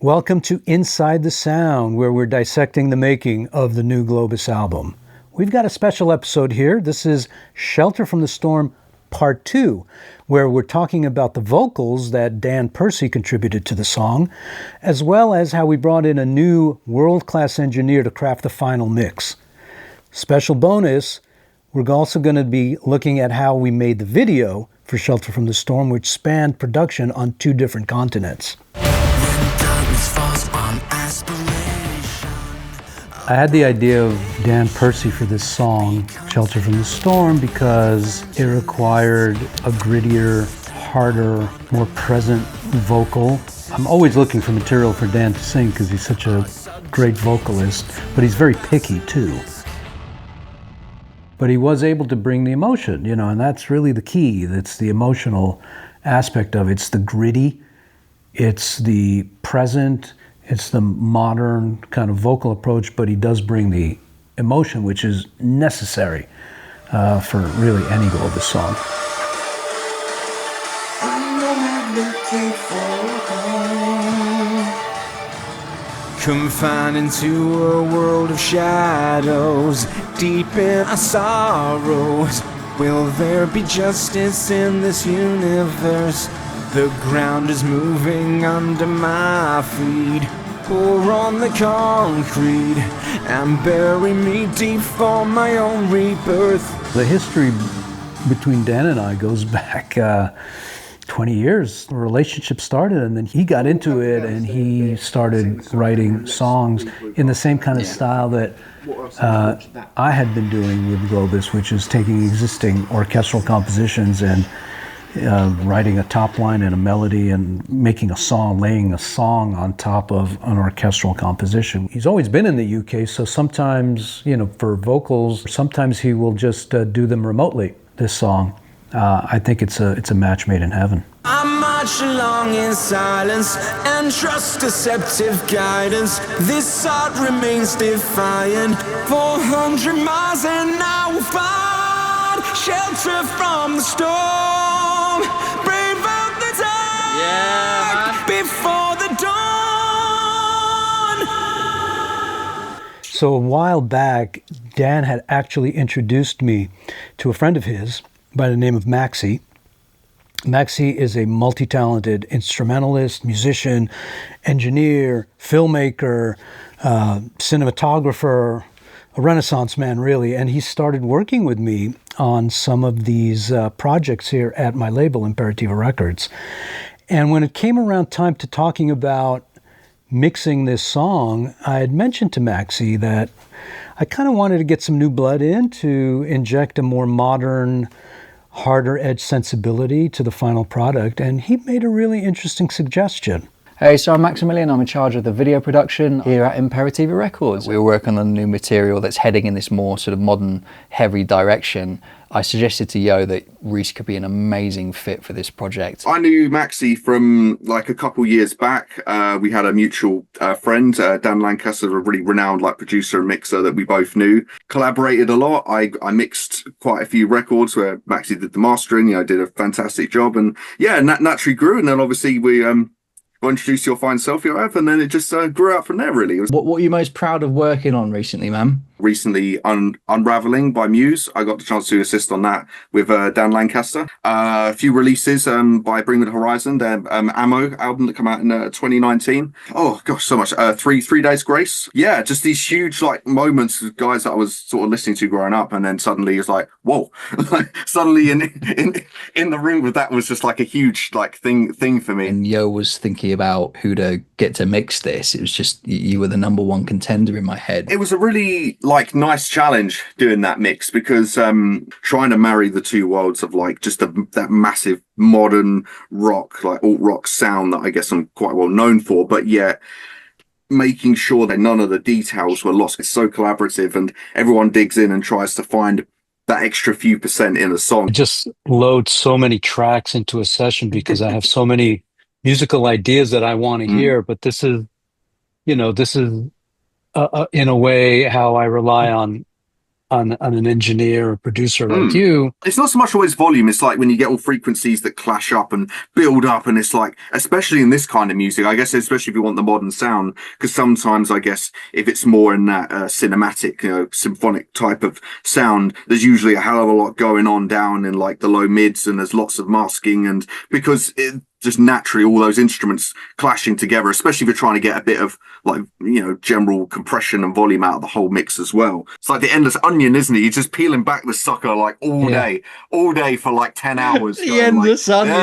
Welcome to Inside the Sound, where we're dissecting the making of the new Globus album. We've got a special episode here. This is Shelter from the Storm Part 2, where we're talking about the vocals that Dann Pursey contributed to the song, as well as how we brought in a new world-class engineer to craft the final mix. Special bonus, we're also going to be looking at how we made the video for Shelter from the Storm, which spanned production on 2 different continents. I had the idea of Dann Pursey for this song, Shelter from the Storm, because it required a grittier, harder, more present vocal. I'm always looking for material for Dann to sing because he's such a great vocalist, but he's very picky too. But he was able to bring the emotion, and that's really the key. That's the emotional aspect of it. It's the gritty, it's the present, it's the modern kind of vocal approach, but he does bring the emotion, which is necessary for really any Globus song. Confined into a world of shadows, deep in our sorrows. Will there be justice in this universe? The ground is moving under my feet. Pour on the concrete and bury me deep for my own rebirth. The history between Dann and I goes back 20 years. The relationship started, and then he got into it and he started writing songs in the same kind of style that I had been doing with Globus, which is taking existing orchestral compositions and writing a top line and a melody and making a song, laying a song on top of an orchestral composition. He's always been in the UK, so sometimes, for vocals, sometimes he will just do them remotely, this song. I think it's a match made in heaven. I march along in silence and trust deceptive guidance. This heart remains defiant. 400 miles and I will find shelter from the storm. Brave out the dark before the dawn. So a while back, Dann had actually introduced me to a friend of his by the name of Maxi. Maxi is a multi-talented instrumentalist, musician, engineer, filmmaker, cinematographer, a Renaissance man, really. And he started working with me on some of these projects here at my label, Imperativa Records. And when it came around time to talking about mixing this song, I had mentioned to Maxi that I kind of wanted to get some new blood in to inject a more modern, harder edge sensibility to the final product, and he made a really interesting suggestion. Hey, so I'm Maximilian. I'm in charge of the video production here at Imperativa Records. We were working on new material that's heading in this more sort of modern, heavy direction. I suggested to Yo that Rhys could be an amazing fit for this project. I knew Maxi from like a couple years back. We had a mutual friend, Dan Lancaster, a really renowned producer and mixer that we both knew. Collaborated a lot. I mixed quite a few records where Maxi did the mastering. I did a fantastic job, and naturally grew. And then obviously we introduced Your Fine Self, Yoav, and then it just grew out from there, really. What are you most proud of working on recently, man? Recently, Unraveling by Muse. I got the chance to assist on that with Dan Lancaster. A few releases by Bring Me the Horizon, their Ammo album that came out in 2019. Oh gosh, so much. Three Days Grace. Yeah, just these huge moments of guys that I was sort of listening to growing up, and then suddenly it's like, whoa! Suddenly in the room with that was just like a huge thing for me. And Yo was thinking about who to get to mix this. It was just you were the number one contender in my head. It was a really nice challenge doing that mix, because trying to marry the two worlds of just that massive modern rock, alt rock sound that I guess I'm quite well known for, but yet making sure that none of the details were lost. It's so collaborative and everyone digs in and tries to find that extra few percent in a song. I just load so many tracks into a session because I have so many musical ideas that I want to hear, but this is in a way how I rely on on an engineer or producer like you. It's not so much always volume. It's like when you get all frequencies that clash up and build up, and it's like, especially in this kind of music, I guess, especially if you want the modern sound, because sometimes I guess if it's more in that cinematic, symphonic type of sound, there's usually a hell of a lot going on down in like the low mids, and there's lots of masking, and because just naturally all those instruments clashing together, especially if you're trying to get a bit of like, general compression and volume out of the whole mix as well. It's like the endless onion, isn't it? You're just peeling back the sucker like all day for like 10 hours. The endless onion.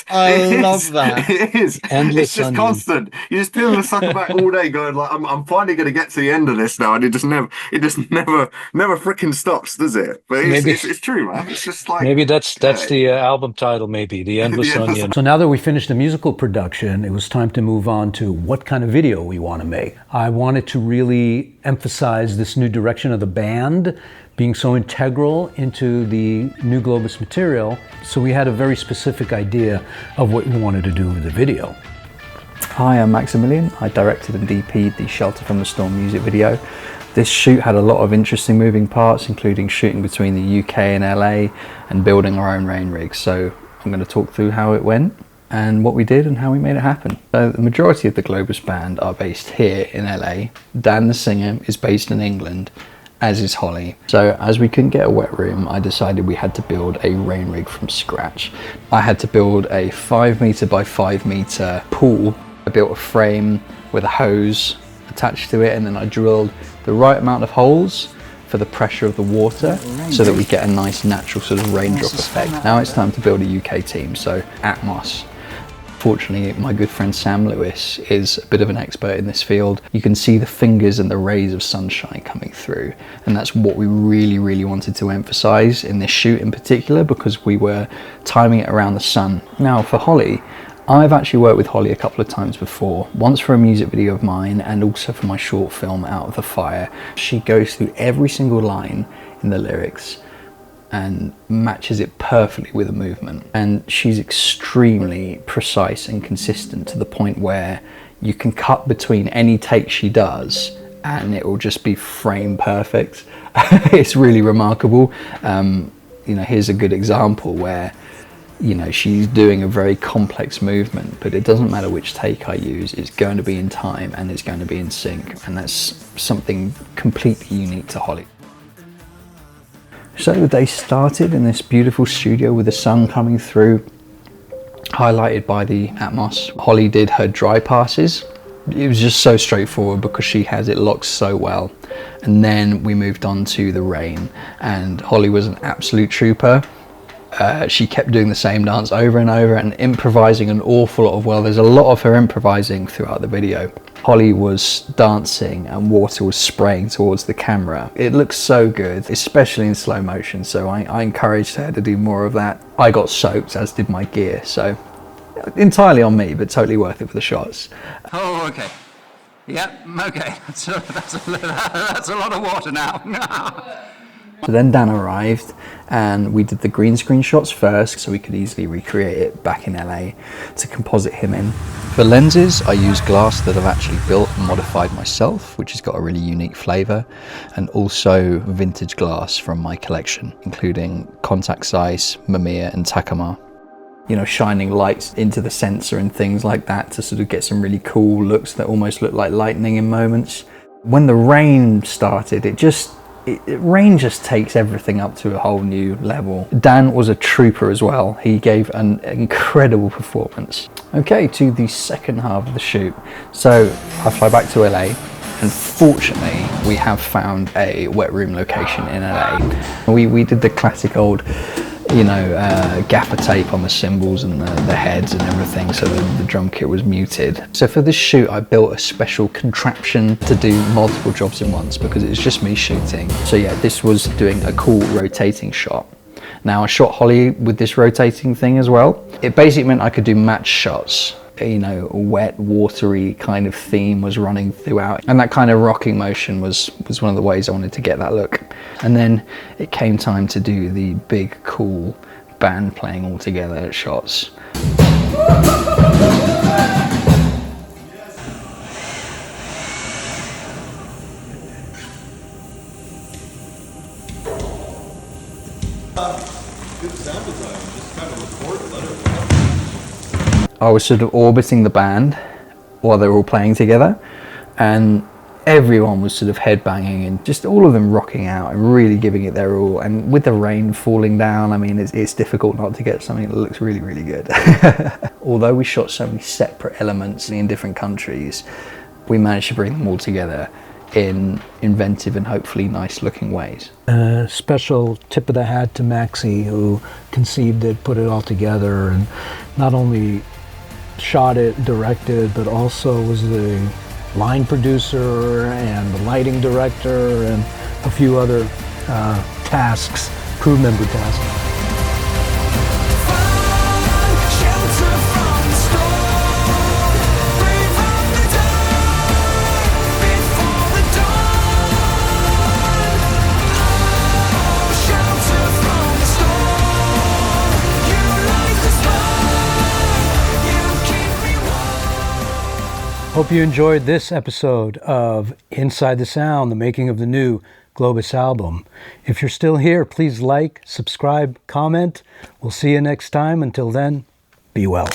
I love that. It is. Endless it's just onion. constant. You're just peeling the sucker back all day going like, I'm finally going to get to the end of this now. And it just never freaking stops, does it? But it's true, man. It's just like. Maybe that's the album title, maybe, The Endless Onion. So now that we finished the musical production, it was time to move on to what kind of video we want to make. I wanted to really emphasize this new direction of the band being so integral into the new Globus material. So we had a very specific idea of what we wanted to do with the video. Hi, I'm Maximilian. I directed and DP'd the Shelter from the Storm music video. This shoot had a lot of interesting moving parts, including shooting between the UK and LA and building our own rain rig. So I'm going to talk through how it went and what we did and how we made it happen. So the majority of the Globus band are based here in LA. Dan, the singer, is based in England, as is Holly. So as we couldn't get a wet room, I decided we had to build a rain rig from scratch. I had to build a 5 meter by 5 meter pool. I built a frame with a hose attached to it, and then I drilled the right amount of holes for the pressure of the water so that we get a nice natural sort of raindrop effect. Now it's time to build a UK team, so Atmos. Fortunately, my good friend Sam Lewis is a bit of an expert in this field. You can see the fingers and the rays of sunshine coming through, and that's what we really wanted to emphasize in this shoot in particular, because we were timing it around the sun. Now for Holly, I've actually worked with Holly a couple of times before, once for a music video of mine and also for my short film Out of the Fire. She goes through every single line in the lyrics and matches it perfectly with a movement. And she's extremely precise and consistent to the point where you can cut between any take she does and it will just be frame perfect. It's really remarkable. Here's a good example where she's doing a very complex movement, but it doesn't matter which take I use, it's going to be in time and it's going to be in sync, and that's something completely unique to Holly. So the day started in this beautiful studio with the sun coming through, highlighted by the Atmos. Holly did her dry passes. It was just so straightforward because she has it locked so well. And then we moved on to the rain, and Holly was an absolute trooper. She kept doing the same dance over and over and improvising an awful lot of, there's a lot of her improvising throughout the video. Holly was dancing and water was spraying towards the camera. It looks so good, especially in slow motion, so I encouraged her to do more of that. I got soaked, as did my gear, so entirely on me, but totally worth it for the shots. Oh, okay. Yeah, okay. That's a lot of water now. So then Dan arrived and we did the green screen shots first so we could easily recreate it back in LA to composite him in. For lenses, I used glass that I've actually built and modified myself, which has got a really unique flavour, and also vintage glass from my collection, including contact size, Mamiya and Takama. Shining lights into the sensor and things like that to sort of get some really cool looks that almost look like lightning in moments. When the rain started, rain just takes everything up to a whole new level. Dan was a trooper as well. He gave an incredible performance. Okay, to the second half of the shoot. So I fly back to LA, and fortunately we have found a wet room location in LA. We did the classic old gaffer tape on the cymbals and the heads and everything, so the drum kit was muted. So for this shoot I built a special contraption to do multiple jobs in once because it's just me shooting. So yeah, this was doing a cool rotating shot. Now I shot Holly with this rotating thing as well. It basically meant I could do match shots. A wet, watery kind of theme was running throughout, and that kind of rocking motion was one of the ways I wanted to get that look. And then it came time to do the big, cool band playing all together shots. I was sort of orbiting the band while they were all playing together, and everyone was sort of headbanging and just all of them rocking out and really giving it their all. And with the rain falling down, I mean, it's difficult not to get something that looks really, really good. Although we shot so many separate elements in different countries, we managed to bring them all together in inventive and hopefully nice looking ways. Special tip of the hat to Maxi, who conceived it, put it all together, and not only shot it, directed, but also was the line producer and the lighting director and a few other tasks, crew member tasks. Hope you enjoyed this episode of Inside the Sound, the making of the new Globus album. If you're still here, please like, subscribe, comment. We'll see you next time. Until then, be well.